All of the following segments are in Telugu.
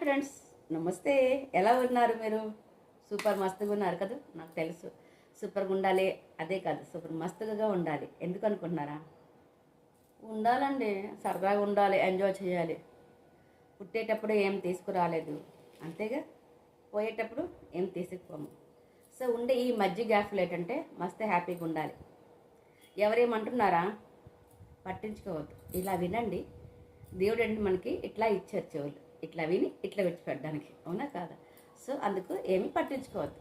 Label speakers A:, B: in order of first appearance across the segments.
A: ఫ్రెండ్స్, నమస్తే. ఎలా ఉన్నారు మీరు? సూపర్ మస్తుగా ఉన్నారు కదా? నాకు తెలుసు సూపర్గా ఉండాలి. అదే కాదు, సూపర్ మస్తుగా ఉండాలి. ఎందుకు అనుకుంటున్నారా? ఉండాలండి, సరదాగా ఉండాలి, ఎంజాయ్ చేయాలి. పుట్టేటప్పుడు ఏం తీసుకురాలేదు, అంతేగా. పోయేటప్పుడు ఏం తీసుకుపోము. సో ఉండే ఈ మధ్య గ్యాప్లు ఏంటంటే మస్తు హ్యాపీగా ఉండాలి. ఎవరేమంటున్నారా పట్టించుకోవద్దు. ఇలా వినండి. దేవుడు అంటే మనకి ఇట్లా ఇచ్చారు చెవులు, ఇట్లా విని ఇట్లా విడిచిపెట్టడానికి, అవునా కాదా? సో అందుకు ఏమీ పట్టించుకోవద్దు.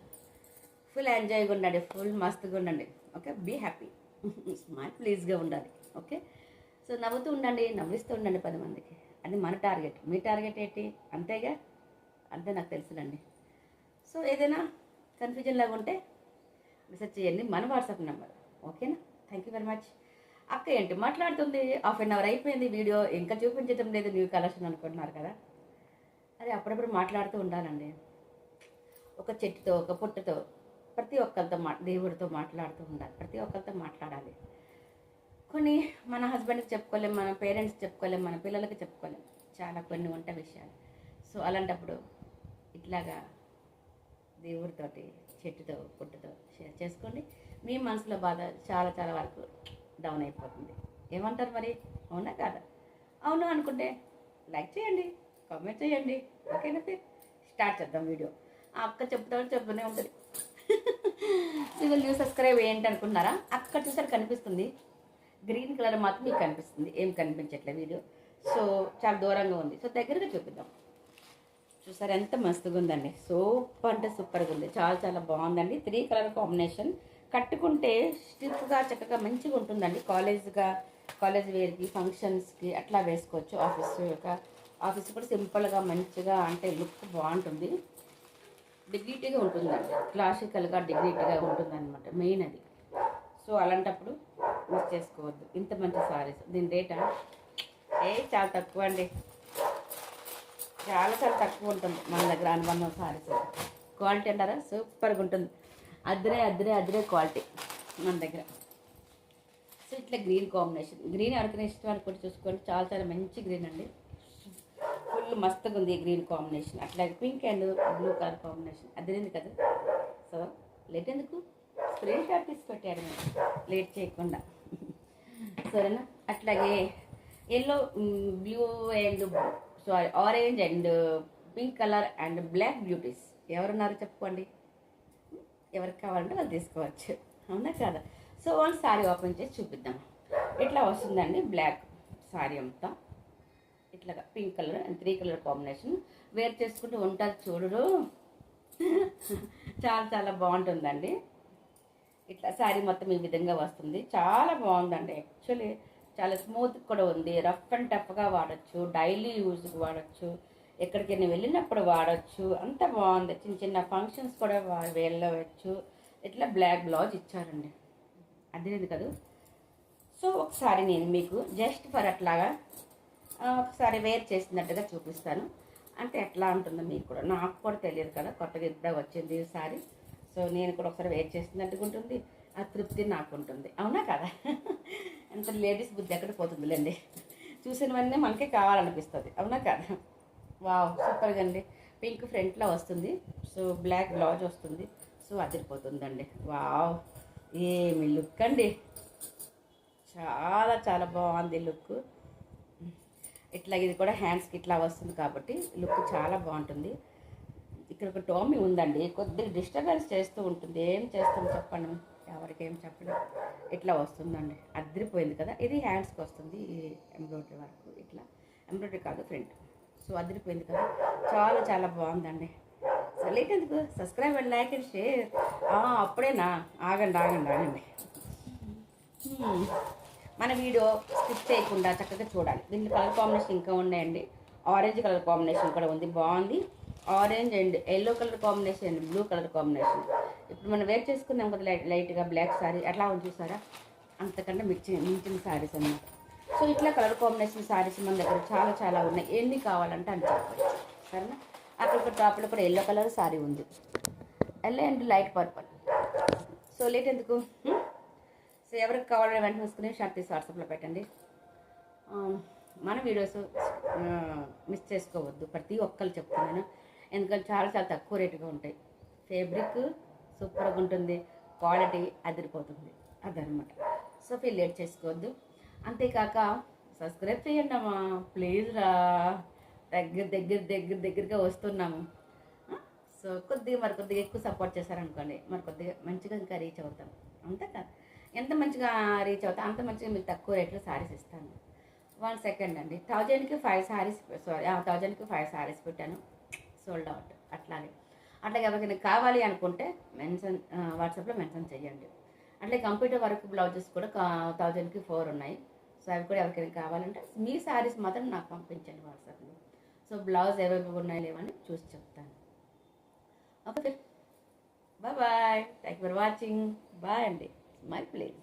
A: ఫుల్ ఎంజాయ్గా ఉండండి, ఫుల్ మస్తుగా ఉండండి. ఓకే, బీ హ్యాపీ, స్మైల్ ప్లీజ్గా ఉండాలి. ఓకే, సో నవ్వుతూ ఉండండి, నవ్విస్తూ ఉండండి 10 మందికి. అది మన టార్గెట్. మీ టార్గెట్ ఏంటి? అంతేగా, అంతే నాకు తెలుసులండి. సో ఏదైనా కన్ఫ్యూజన్ లాగా ఉంటే మెసేజ్ చేయండి, మన వాట్సాప్ నెంబర్. ఓకేనా? Thank you very much. అక్క ఏంటి మాట్లాడుతుంది, హాఫ్ అన్ అవర్ అయిపోయింది, వీడియో ఇంకా చూపించడం లేదు, న్యూ కలెక్షన్ అనుకుంటున్నారు కదా. అది అప్పుడప్పుడు మాట్లాడుతూ ఉండాలండి. ఒక చెట్టుతో, ఒక పుట్టతో, ప్రతి ఒక్కరితో దేవుడితో మాట్లాడుతూ ఉండాలి. ప్రతి ఒక్కరితో మాట్లాడాలి. కొన్ని మన హస్బెండ్కి చెప్పుకోలేం, మన పేరెంట్స్కి చెప్పుకోలేం, మన పిల్లలకి చెప్పుకోలేం. చాలా కొన్ని ఉంటాయి విషయాలు. సో అలాంటప్పుడు ఇట్లాగా దేవుడితోటి, చెట్టుతో, పుట్టుతో షేర్ చేసుకోండి. మీ మనసులో బాధ చాలా చాలా వరకు డౌన్ అయిపోతుంది. ఏమంటారు మరి? అవునా కాదా? అవును అనుకుంటే లైక్ చేయండి, కామెంట్ చేయండి. ఓకేనా? స్టార్ట్ చేద్దాం వీడియో. ఆ అక్క చెప్తూనే ఉంటుంది. మీరు న్యూ సబ్స్క్రైబ్ ఏంటి అనుకుంటున్నారా? అక్కడ చూసారు కనిపిస్తుంది, గ్రీన్ కలర్ మాత్రం మీకు కనిపిస్తుంది, ఏం కనిపించట్లేదు వీడియో. సో చాలా దూరంగా ఉంది. సో దగ్గరగా చూపిద్దాం. చూసారు ఎంత మస్తుగా ఉందండి. సూపర్ అంటే సూపర్గా ఉంది. చాలా చాలా బాగుందండి. 3 కలర్ కాంబినేషన్. కట్టుకుంటే స్టిఫ్గా చక్కగా మంచిగా ఉంటుందండి. కాలేజ్ వేర్కి, ఫంక్షన్స్కి అట్లా వేసుకోవచ్చు. ఆఫీస్ కూడా సింపుల్గా మంచిగా అంటే లుక్ బాగుంటుంది. డిగ్నిటీగా ఉంటుందండి. క్లాసికల్గా డిగ్నిటీగా ఉంటుందన్నమాట మెయిన్ అది. సో అలాంటప్పుడు మిస్ చేసుకోవద్దు. ఇంత మంచి సారీస్. దీని రేటా చాలా తక్కువ అండి. చాలా చాలా తక్కువ ఉంటుంది మన దగ్గర అనుబంధం సారీస్. క్వాలిటీ అంటారా? సూపర్గా ఉంటుంది. అద్దరే క్వాలిటీ మన దగ్గర. సో ఇట్లా గ్రీన్ కాంబినేషన్. గ్రీన్ ఎవరికైనా ఇష్టం అనుకుంటే చూసుకోండి. చాలా చాలా మంచి గ్రీన్ అండి. ఫుల్ మస్తుగా ఉంది గ్రీన్ కాంబినేషన్. అట్లాగే pink and blue colour combination. అదిరింది కదా. సో లేట్ ఎందుకు, స్క్రీన్ షాట్ తీసి పెట్టారు మేము, లేట్ చేయకుండా. సరేనా? అట్లాగే yellow, blue and orange and pink colour and black beauties ఎవరున్నారు చెప్పుకోండి. ఎవరికి కావాలంటే వాళ్ళు తీసుకోవచ్చు, అవునా కదా? సో వాళ్ళు సారీ ఓపెన్ చేసి చూపిద్దాం. ఇట్లా వస్తుందండి బ్లాక్ సారీ అంతా. ఇట్లాగా pink colour and 3 colour combination wear చేసుకుంటూ ఉంటుంది చూడరు. చాలా చాలా బాగుంటుందండి. ఇట్లా శారీ మొత్తం ఈ విధంగా వస్తుంది. చాలా బాగుందండి. యాక్చువల్లీ చాలా స్మూత్ కూడా ఉంది. రఫ్ అండ్ టఫ్గా వాడచ్చు, డైలీ యూజ్కి వాడచ్చు, ఎక్కడికైనా వెళ్ళినప్పుడు వాడచ్చు. అంత బాగుంది. చిన్న చిన్న ఫంక్షన్స్ కూడా వెళ్ళవచ్చు. ఇట్లా బ్లాక్ బ్లౌజ్ ఇచ్చారండి. అదేది కదా. సో ఒకసారి నేను మీకు జస్ట్ ఫర్ అట్లాగా ఒకసారి వేర్ చేసినట్టుగా చూపిస్తాను. అంటే ఎట్లా ఉంటుందో మీకు కూడా, నాకు కూడా తెలియదు కదా, కొత్తగా ఇప్పుడే వచ్చింది సారీ. సో నేను కూడా ఒకసారి వేర్ చేసినట్టుగా ఉంటుంది. ఆ తృప్తి నాకు ఉంటుంది, అవునా కదా? ఎంత లేడీస్ బుద్ధి ఎక్కడ పోతుందిలేండి. చూసినవన్నీ మనకే కావాలనిపిస్తుంది, అవునా కదా? వావ్, సూపర్గా అండి. పింక్ ఫ్రంట్లో వస్తుంది. సో బ్లాక్ బ్లౌజ్ వస్తుంది. సో అదిరిపోతుందండి. వావ్, ఏమి లుక్ అండి. చాలా చాలా బాగుంది లుక్. ఇట్లా ఇది కూడా హ్యాండ్స్కి ఇట్లా వస్తుంది కాబట్టి లుక్ చాలా బాగుంటుంది. ఇక్కడ ఒక టోమీ ఉందండి, కొద్దిగా డిస్టర్బెన్స్ చేస్తూ ఉంటుంది. ఏం చేస్తాం చెప్పండి, ఎవరికి ఏం చెప్పలేదు. ఇట్లా వస్తుందండి, అదిరిపోయింది కదా. ఇది హ్యాండ్స్కి వస్తుంది, ఈ ఎంబ్రాయిడరీ వర్క్. ఇట్లా ఎంబ్రాయిడరీ కాదు, ఫ్రంట్. సో అదిరిపోయింది కదా. చాలా చాలా బాగుందండి. సో లేట్ ఎందుకు, subscribe and like and share. అప్పుడేనా? ఆగండి. మన వీడియో స్కిప్ చేయకుండా చక్కగా చూడాలి. దీంట్లో కలర్ కాంబినేషన్ ఇంకా ఉన్నాయండి. ఆరెంజ్ కలర్ కాంబినేషన్ కూడా ఉంది, బాగుంది. Orange and yellow colour combination and blue colour combination. ఇప్పుడు మనం వేర్ చేసుకున్నాం కదా లైట్గా బ్లాక్ సారీ, అట్లా ఉంది చూసారా? అంతకంటే మించిన సారీస్ అన్నమాట. సో ఇట్లా కలర్ కాంబినేషన్ సారీస్ మన దగ్గర చాలా చాలా ఉన్నాయి. ఎన్ని కావాలంటే అని చెప్పచ్చు, సరేనా? అక్కడ టాప్లో కూడా ఎల్లో కలర్ సారీ ఉంది, yellow and light purple. So late ఎందుకు, సో ఎవరికి కావాలని వెంటనే తీసుకుని షార్ట్ తీసి వాట్సాప్లో పెట్టండి. మన వీడియోస్ మిస్ చేసుకోవద్దు, ప్రతి ఒక్కరు చెప్తున్నాను. ఎందుకంటే చాలా చాలా తక్కువ రేటుగా ఉంటాయి. ఫ్యాబ్రిక్ సూపర్గా ఉంటుంది, క్వాలిటీ అదిరిపోతుంది, అదనమాట. సో ఫీల్ లేట్ చేసుకోవద్దు. అంతేకాక సబ్స్క్రైబ్ చేయండి అమ్మా ప్లీజ్ రా, దగ్గరగా వస్తున్నాము. సో కొద్దిగా ఎక్కువ సపోర్ట్ చేశారనుకోండి, కొద్దిగా మంచిగా ఇంకా రీచ్ అవుతాం. అంతే కదా, ఎంత మంచిగా రీచ్ అవుతాం అంత మంచిగా మీకు తక్కువ రేట్లో శారీస్ ఇస్తాను. 1 సెకండ్ అండి. 1000కి 5 శారీస్, సారీ 1000కి 5 శారీస్ పెట్టాను, సోల్డ్ అవుట్. అట్లాగే ఎవరికైనా కావాలి అనుకుంటే వాట్సాప్లో మెన్షన్ చేయండి. అట్లే కంప్యూటర్ వర్క్ బ్లౌజెస్ కూడా 1000కి 4 ఉన్నాయి. సో అవి కూడా ఎవరికైనా కావాలంటే మీ శారీస్ మాత్రం నాకు పంపించండి వాట్సాప్లో. సో బ్లౌజ్ అవైలబుల్ ఉన్నాయి లేవని చూసి చెప్తాను. Okay, bye bye, thank you for watching. Bye అండి, స్మైల్ ప్లీజ్.